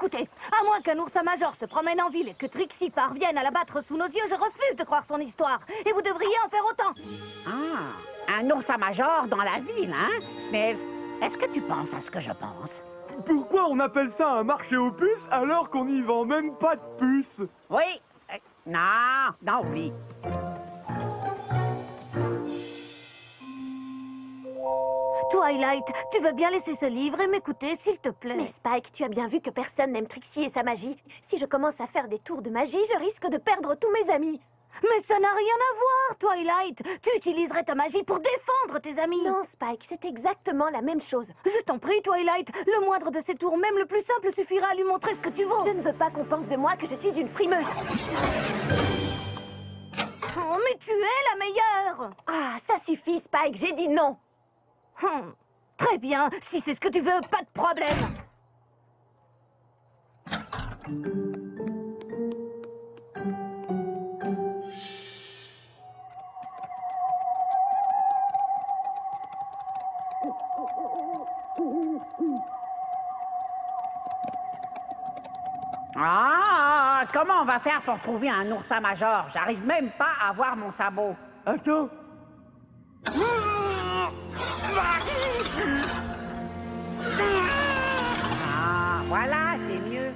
Écoutez, à moins qu'un oursin major se promène en ville et que Trixie parvienne à l'abattre sous nos yeux, je refuse de croire son histoire. Et vous devriez en faire autant. Ah, un oursin major dans la ville, hein? Snails, est-ce que tu penses à ce que je pense? Pourquoi on appelle ça un marché aux puces alors qu'on n'y vend même pas de puces? Oui. Non, oublie. Twilight, tu veux bien laisser ce livre et m'écouter, s'il te plaît? Mais Spike, tu as bien vu que personne n'aime Trixie et sa magie. Si je commence à faire des tours de magie, je risque de perdre tous mes amis. Mais ça n'a rien à voir, Twilight. Tu utiliserais ta magie pour défendre tes amis. Non, Spike, c'est exactement la même chose. Je t'en prie, Twilight. Le moindre de ces tours, même le plus simple, suffira à lui montrer ce que tu vaux. Je ne veux pas qu'on pense de moi que je suis une frimeuse. Oh, mais tu es la meilleure. Ah, ça suffit, Spike, j'ai dit non. Très bien, si c'est ce que tu veux, pas de problème. Ah, comment on va faire pour trouver un oursin major? J'arrive même pas à voir mon sabot. Attends. Ah, voilà, c'est mieux.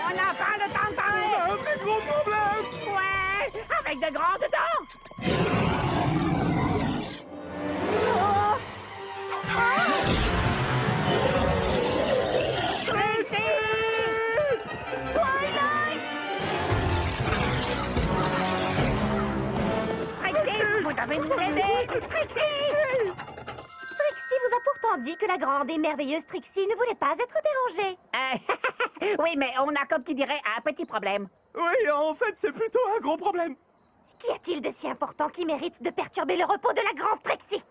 On n'a pas le temps de parler! On a un très gros problème! Ouais! Avec de grandes dents! Trixie! Twilight! Trixie, vous devez nous aider! Trixie! Trixie vous a pourtant dit que la grande et merveilleuse Trixie ne voulait pas être dérangée. Oui, mais on a, comme qui dirait, un petit problème. Oui, en fait, c'est plutôt un gros problème. Qu'y a-t-il de si important qui mérite de perturber le repos de la grande Trixie?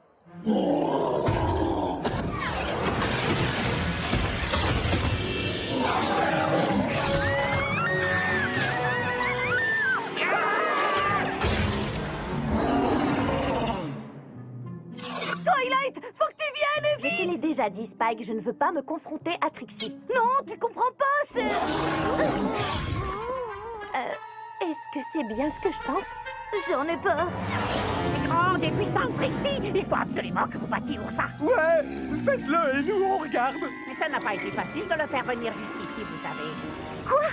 Twilight, faut que tu viennes Je te vite! l'ai déjà dit, Spike, je ne veux pas me confronter à Trixie. Non, tu comprends pas, c'est... Est-ce que c'est bien ce que je pense? J'en ai peur. Grande et puissante Trixie, il faut absolument que vous battiez l'oursin. Ouais, faites-le et nous on regarde. Mais ça n'a pas été facile de le faire venir jusqu'ici, vous savez. Quoi?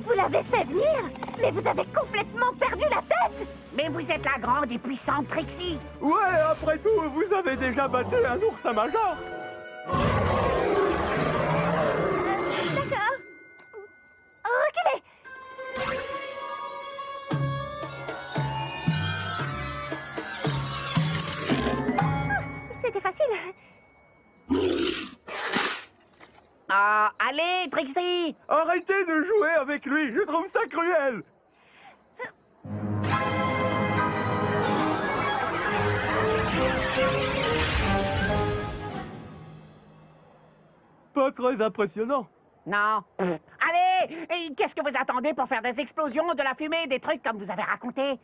Vous l'avez fait venir? Mais vous avez complètement perdu la tête! Mais vous êtes la grande et puissante Trixie. Ouais, après tout, vous avez déjà battu un oursin major. D'accord. Reculez! C'était facile. Ah, allez, Trixie! Arrêtez de jouer avec lui, je trouve ça cruel. Pas très impressionnant. Non. Allez! Et qu'est-ce que vous attendez pour faire des explosions, de la fumée, des trucs comme vous avez raconté?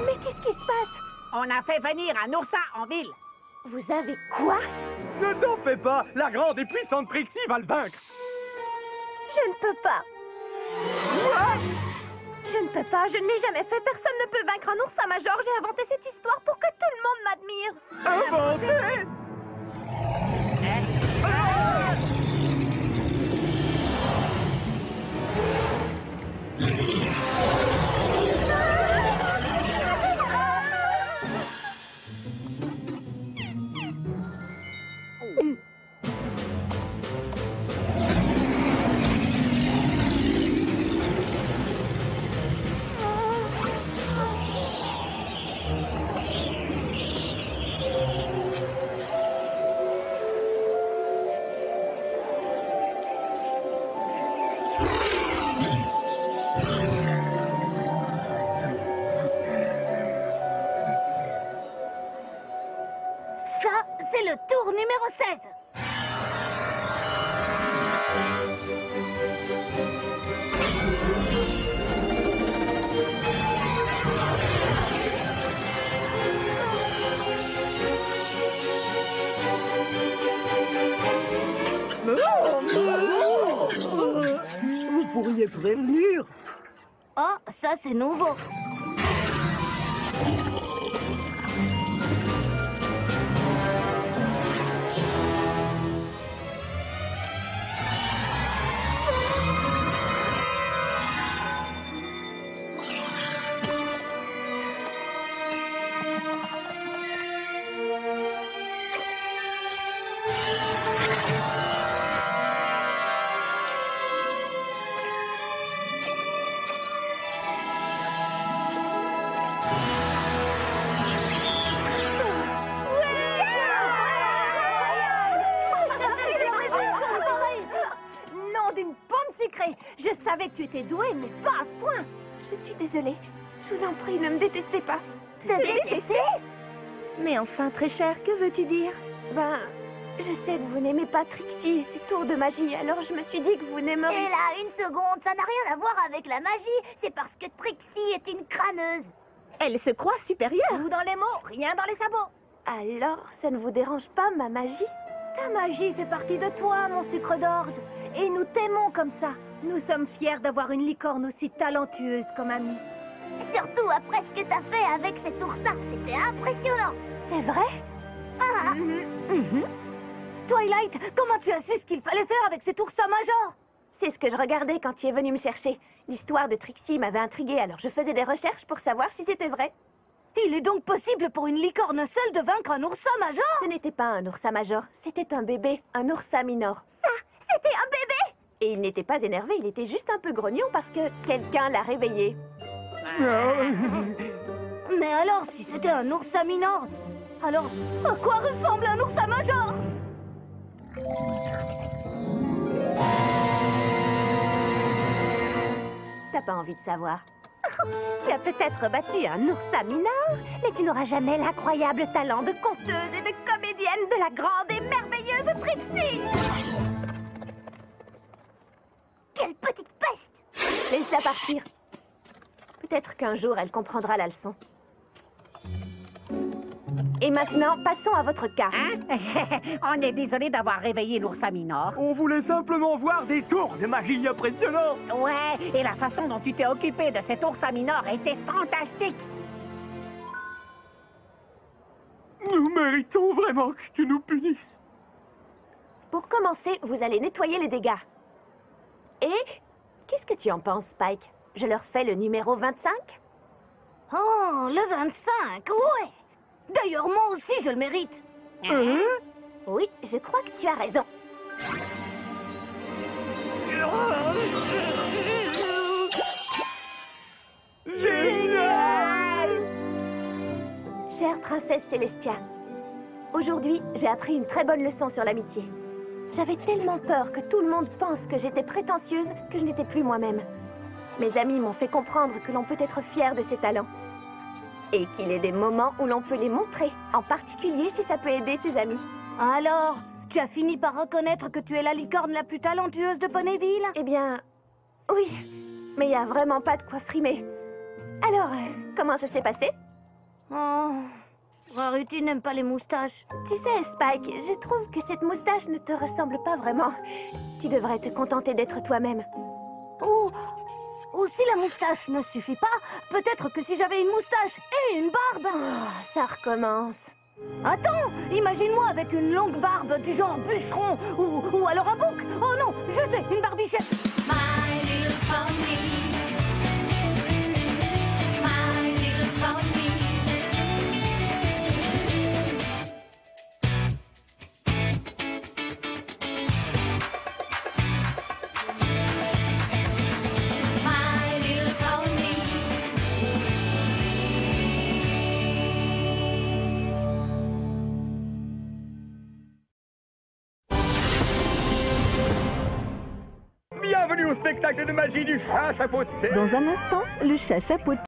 Mais qu'est-ce qui se passe? On a fait venir un oursin en ville. Vous avez quoi? Ne t'en fais pas, la grande et puissante Trixie va le vaincre. Je ne peux pas. Je ne peux pas, je ne l'ai jamais fait. Personne ne peut vaincre un oursin major. J'ai inventé cette histoire pour que tout le monde m'admire. Inventé! numéro 16. Vous pourriez prévenir. Oh, ça c'est nouveau. Non, d'une pomme sucrée. Je savais que tu étais douée, mais pas à ce point. Je suis désolée. Je vous en prie, ne me détestez pas. Te détester? Mais enfin, très cher, que veux-tu dire? Ben, je sais que vous n'aimez pas Trixie et ses tours de magie, alors je me suis dit que vous n'aimeriez... Et là, une seconde, ça n'a rien à voir avec la magie. C'est parce que Trixie est une crâneuse. Elle se croit supérieure. Vous dans les mots, rien dans les sabots. Alors, ça ne vous dérange pas, ma magie? Ta magie fait partie de toi, mon sucre d'orge. Et nous t'aimons comme ça. Nous sommes fiers d'avoir une licorne aussi talentueuse comme amie. Surtout après ce que t'as fait avec cet oursin. C'était impressionnant. C'est vrai? Twilight, comment tu as su ce qu'il fallait faire avec cet oursin major? C'est ce que je regardais quand tu es venu me chercher. L'histoire de Trixie m'avait intriguée, alors je faisais des recherches pour savoir si c'était vrai. Il est donc possible pour une licorne seule de vaincre un oursin major? Ce n'était pas un oursin major, c'était un bébé, un oursin minor. Ça, c'était un bébé! Et il n'était pas énervé, il était juste un peu grognon parce que quelqu'un l'a réveillé. Mais alors, si c'était un oursin minor, alors à quoi ressemble un oursin major? T'as pas envie de savoir. Tu as peut-être battu un oursin minor, mais tu n'auras jamais l'incroyable talent de conteuse et de comédienne de la grande et merveilleuse Trixie! Quelle petite peste! Laisse-la partir. Peut-être qu'un jour, elle comprendra la leçon. Et maintenant, passons à votre cas. Hein? On est désolé d'avoir réveillé l'oursin minor. On voulait simplement voir des tours de magie impressionnants. Ouais, et la façon dont tu t'es occupé de cet oursin minor était fantastique. Nous méritons vraiment que tu nous punisses. Pour commencer, vous allez nettoyer les dégâts. Et qu'est-ce que tu en penses, Spike? Je leur fais le numéro 25? Oh, le 25, ouais! D'ailleurs, moi aussi, je le mérite. Oui, je crois que tu as raison. Génial! Chère princesse Célestia, aujourd'hui, j'ai appris une très bonne leçon sur l'amitié. J'avais tellement peur que tout le monde pense que j'étais prétentieuse que je n'étais plus moi-même. Mes amis m'ont fait comprendre que l'on peut être fier de ses talents. Et qu'il est des moments où l'on peut les montrer, en particulier si ça peut aider ses amis. Alors, tu as fini par reconnaître que tu es la licorne la plus talentueuse de Ponyville? Eh bien, oui, mais il n'y a vraiment pas de quoi frimer. Alors, comment ça s'est passé? Oh, Rarity n'aime pas les moustaches. Tu sais, Spike, je trouve que cette moustache ne te ressemble pas vraiment. Tu devrais te contenter d'être toi-même. Ou si la moustache ne suffit pas, peut-être que si j'avais une moustache et une barbe... Oh, ça recommence. Attends, imagine-moi avec une longue barbe du genre bûcheron ou alors un bouc. Oh non, je sais, une barbichette. My little pony. My little pony. My little pony. Bienvenue au spectacle de magie du chat chapeauté. Dans un instant, le chat chapeauté